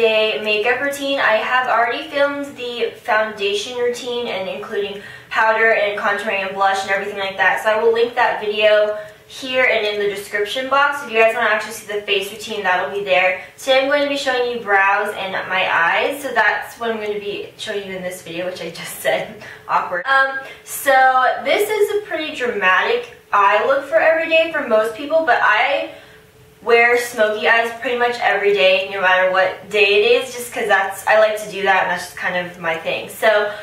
everyday makeup routine. I have already filmed the foundation routine and including powder and contouring and blush and everything like that. So I will link that video here and in the description box. If you guys want to actually see the face routine, that'll be there. Today I'm going to be showing you brows and my eyes. So that's what I'm going to be showing you in this video, which I just said. Awkward. So this is a pretty dramatic eye look for every day for most people, but I wear smoky eyes pretty much every day, no matter what day it is, just because I like to do that, and that's just kind of my thing. So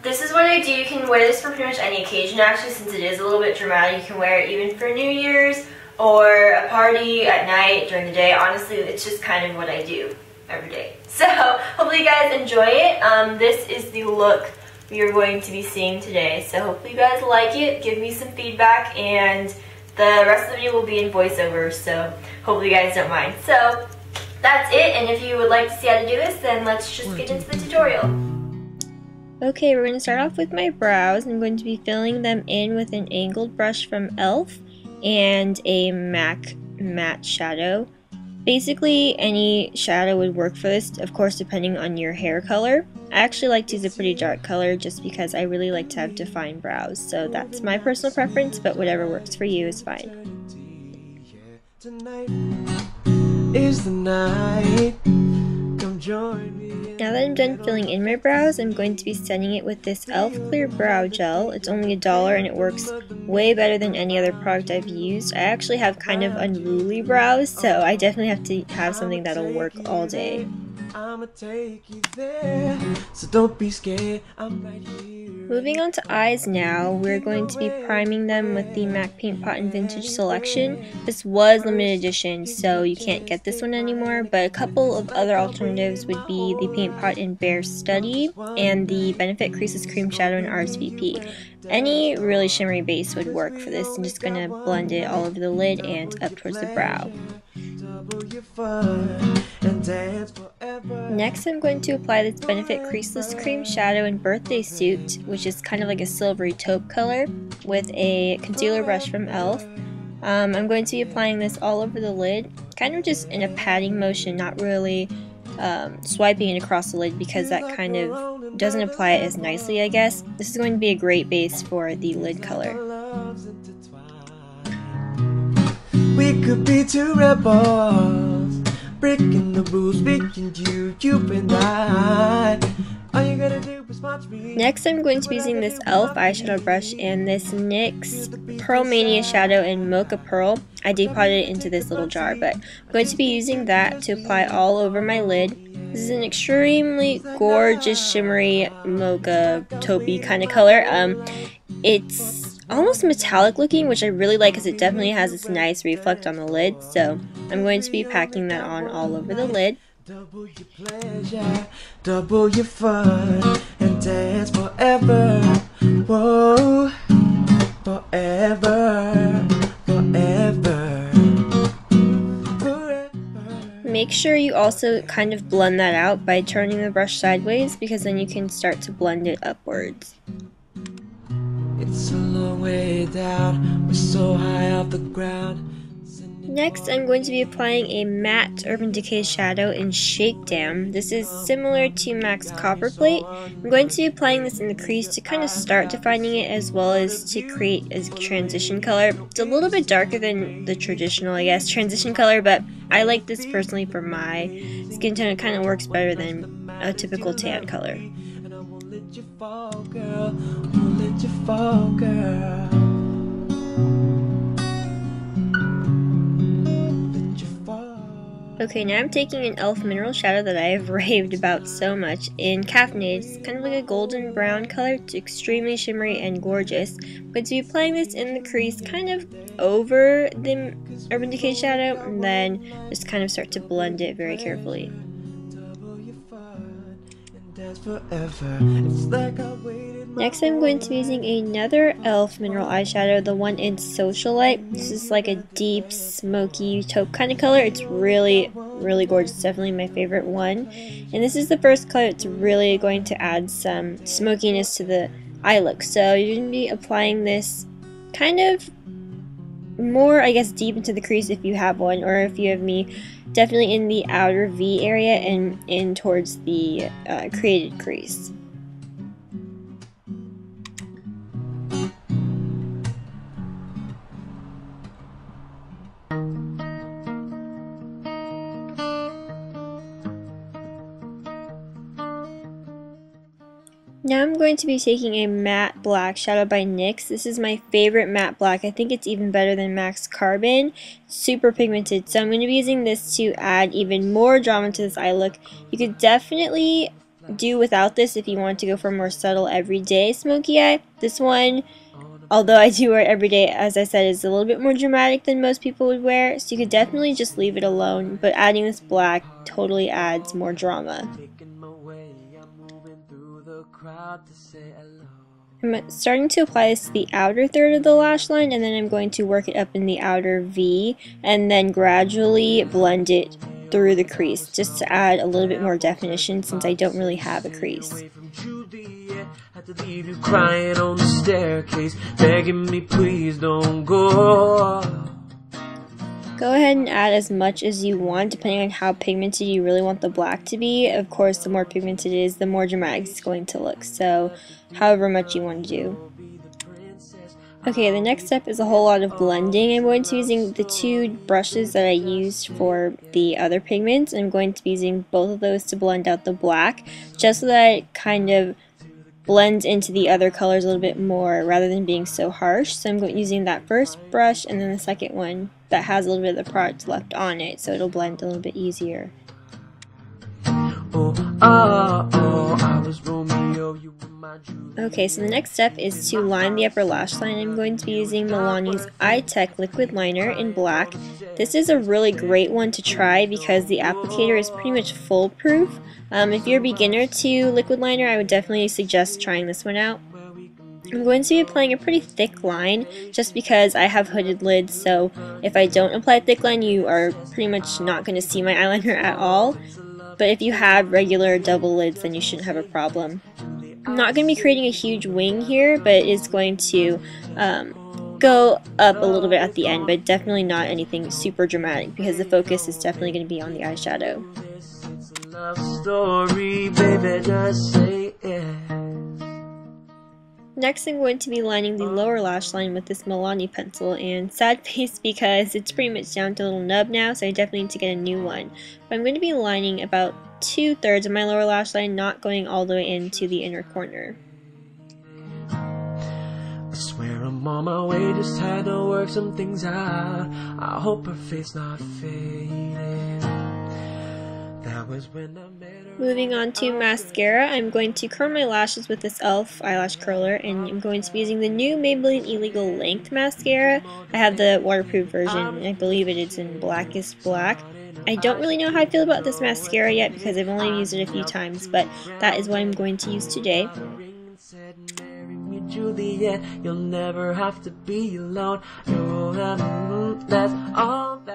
this is what I do. You can wear this for pretty much any occasion, actually, since it is a little bit dramatic. You can wear it even for New Year's or a party at night, during the day. Honestly, it's just kind of what I do every day. So hopefully you guys enjoy it. This is the look we are going to be seeing today. So hopefully you guys like it. Give me some feedback, and the rest of the video will be in voiceover, so hopefully you guys don't mind. So that's it, and if you would like to see how to do this, then let's just get into the tutorial. Okay, we're going to start off with my brows. I'm going to be filling them in with an angled brush from e.l.f. and a MAC matte shadow. Basically, any shadow would work for this, of course, depending on your hair color. I actually like to use a pretty dark color just because I really like to have defined brows, so that's my personal preference, but whatever works for you is fine. Now that I'm done filling in my brows, I'm going to be setting it with this e.l.f. Clear Brow Gel. It's only $1 and it works way better than any other product I've used. I actually have kind of unruly brows, so I definitely have to have something that'll work all day. I'ma take you there, so don't be scared, I'm right here. Moving on to eyes now, we're going to be priming them with the MAC Paint Pot and Vintage Selection. This was limited edition, so you can't get this one anymore, but a couple of other alternatives would be the Paint Pot in Bare Study and the Benefit Creases Cream Shadow in RSVP. Any really shimmery base would work for this. I'm just going to blend it all over the lid and up towards the brow. Next, I'm going to apply this Benefit Creaseless Cream Shadow in Birthday Suit, which is kind of like a silvery taupe color, with a concealer brush from e.l.f. I'm going to be applying this all over the lid, kind of just in a patting motion, not really swiping it across the lid because that kind of doesn't apply it as nicely, I guess. This is going to be a great base for the lid color. We could be two rebels, breaking the rules between you and I. All you gotta do is watch me. Next, I'm going to be using this e.l.f. eyeshadow brush and this NYX Pearl Mania shadow in Mocha Pearl. I depotted it into this little jar, but I'm going to be using that to apply all over my lid. This is an extremely gorgeous, shimmery, mocha, taupey kind of color. It's almost metallic looking, which I really like because it definitely has this nice reflect on the lid. So I'm going to be packing that on all over the lid. Double your pleasure, double your fun, and dance forever. Whoa, forever, forever, forever. Make sure you also kind of blend that out by turning the brush sideways, because then you can start to blend it upwards. It's a long way down, we're so high off the ground. Next, I'm going to be applying a matte Urban Decay shadow in Shakedown. This is similar to MAC's Copper Plate. I'm going to be applying this in the crease to kind of start defining it, as well as to create a transition color. It's a little bit darker than the traditional, I guess, transition color, but I like this personally for my skin tone. It kind of works better than a typical tan color. Okay, now I'm taking an e.l.f. mineral shadow that I have raved about so much in Caffeinated. It's kind of like a golden brown color. It's extremely shimmery and gorgeous. I'm going to be applying this in the crease, kind of over the Urban Decay shadow, and then just kind of start to blend it very carefully. Next, I'm going to be using another e.l.f. mineral eyeshadow, the one in Socialite. This is like a deep, smoky taupe kind of color. It's really, really gorgeous. It's definitely my favorite one. And this is the first color that's really going to add some smokiness to the eye look. So you're going to be applying this kind of more, I guess, deep into the crease if you have one, or if you have me, definitely in the outer V area and in towards the created crease. Now I'm going to be taking a matte black shadow by NYX. This is my favorite matte black. I think it's even better than Max Carbon. Super pigmented. So I'm going to be using this to add even more drama to this eye look. You could definitely do without this if you want to go for a more subtle everyday smoky eye. This one, although I do wear it every day, as I said, is a little bit more dramatic than most people would wear. So you could definitely just leave it alone. But adding this black totally adds more drama. I'm starting to apply this to the outer third of the lash line, and then I'm going to work it up in the outer V and then gradually blend it through the crease just to add a little bit more definition since I don't really have a crease. Go ahead and add as much as you want depending on how pigmented you really want the black to be. Of course, the more pigmented it is, the more dramatic it's going to look. So, however much you want to do. Okay, the next step is a whole lot of blending. I'm going to be using the two brushes that I used for the other pigments. I'm going to be using both of those to blend out the black, just so that it kind of blends into the other colors a little bit more rather than being so harsh. So I'm using that first brush and then the second one that has a little bit of the product left on it, so it'll blend a little bit easier. Okay, so the next step is to line the upper lash line. I'm going to be using Milani's Eye Tech Liquid Liner in black. This is a really great one to try because the applicator is pretty much foolproof. If you're a beginner to liquid liner, I would definitely suggest trying this one out. I'm going to be applying a pretty thick line just because I have hooded lids, so if I don't apply a thick line, you are pretty much not going to see my eyeliner at all. But if you have regular double lids, then you shouldn't have a problem. I'm not going to be creating a huge wing here, but it's going to go up a little bit at the end, but definitely not anything super dramatic because the focus is definitely going to be on the eyeshadow. Next, I'm going to be lining the lower lash line with this Milani pencil, and sad face because it's pretty much down to a little nub now, so I definitely need to get a new one. But I'm going to be lining about 2/3 of my lower lash line, not going all the way into the inner corner. I swear I'm on my way, just had to work some things out. I hope her face not fading. That was when I met her. Moving on to mascara, I'm going to curl my lashes with this e.l.f. eyelash curler, and I'm going to be using the new Maybelline Illegal Length mascara. I have the waterproof version, and I believe it is in Blackest Black. I don't really know how I feel about this mascara yet because I've only used it a few times, but that is what I'm going to use today. Juliet, you'll never have to be alone.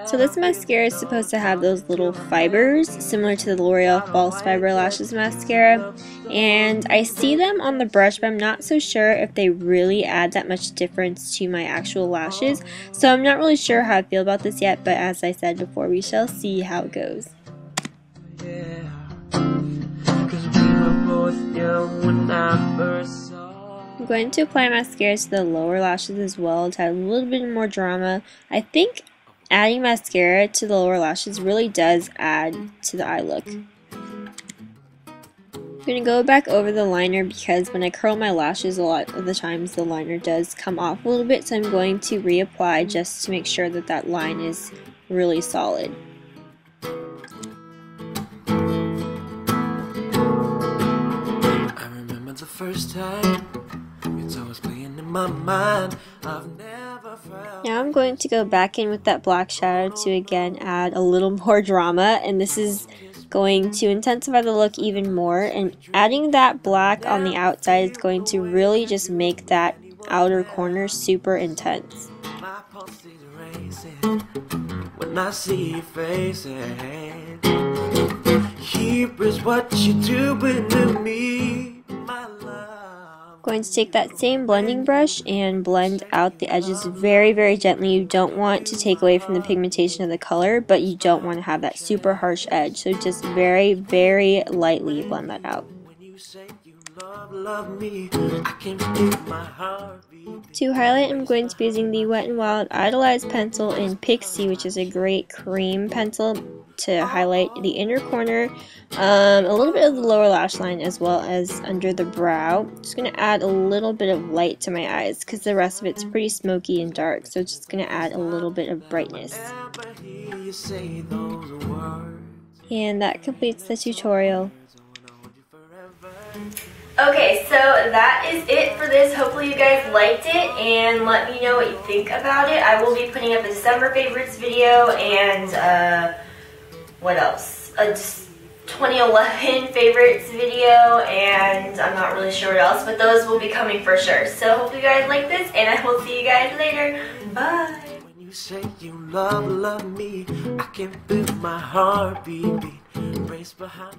So this mascara is supposed to have those little fibers similar to the L'Oreal False Fiber Lashes mascara, and I see them on the brush, but I'm not so sure if they really add that much difference to my actual lashes, so I'm not really sure how I feel about this yet, but as I said before, we shall see how it goes. Yeah, 'cause we were both young when I first. I'm going to apply mascara to the lower lashes as well to add a little bit more drama. I think adding mascara to the lower lashes really does add to the eye look. I'm going to go back over the liner because when I curl my lashes a lot of the times the liner does come off a little bit, so I'm going to reapply just to make sure that that line is really solid. I remember the first time. Now I'm going to go back in with that black shadow to again add a little more drama, and this is going to intensify the look even more, and adding that black on the outside is going to really just make that outer corner super intense. When I see your face, here is what you're doing to me, my love. Going to take that same blending brush and blend out the edges very, very gently. You don't want to take away from the pigmentation of the color, but you don't want to have that super harsh edge. So just very, very lightly blend that out. To highlight, I'm going to be using the Wet n Wild Idolized pencil in Pixie, which is a great cream pencil to highlight the inner corner, a little bit of the lower lash line, as well as under the brow. Just going to add a little bit of light to my eyes because the rest of it's pretty smoky and dark, so just going to add a little bit of brightness. And that completes the tutorial. Okay, so that is it for this. Hopefully you guys liked it, and let me know what you think about it. I will be putting up a December favorites video and what else? A 2011 favorites video, and I'm not really sure what else, but those will be coming for sure. So hopefully you guys like this, and I will see you guys later. Bye! When you say you love me, I can feel my heart beat, race behind.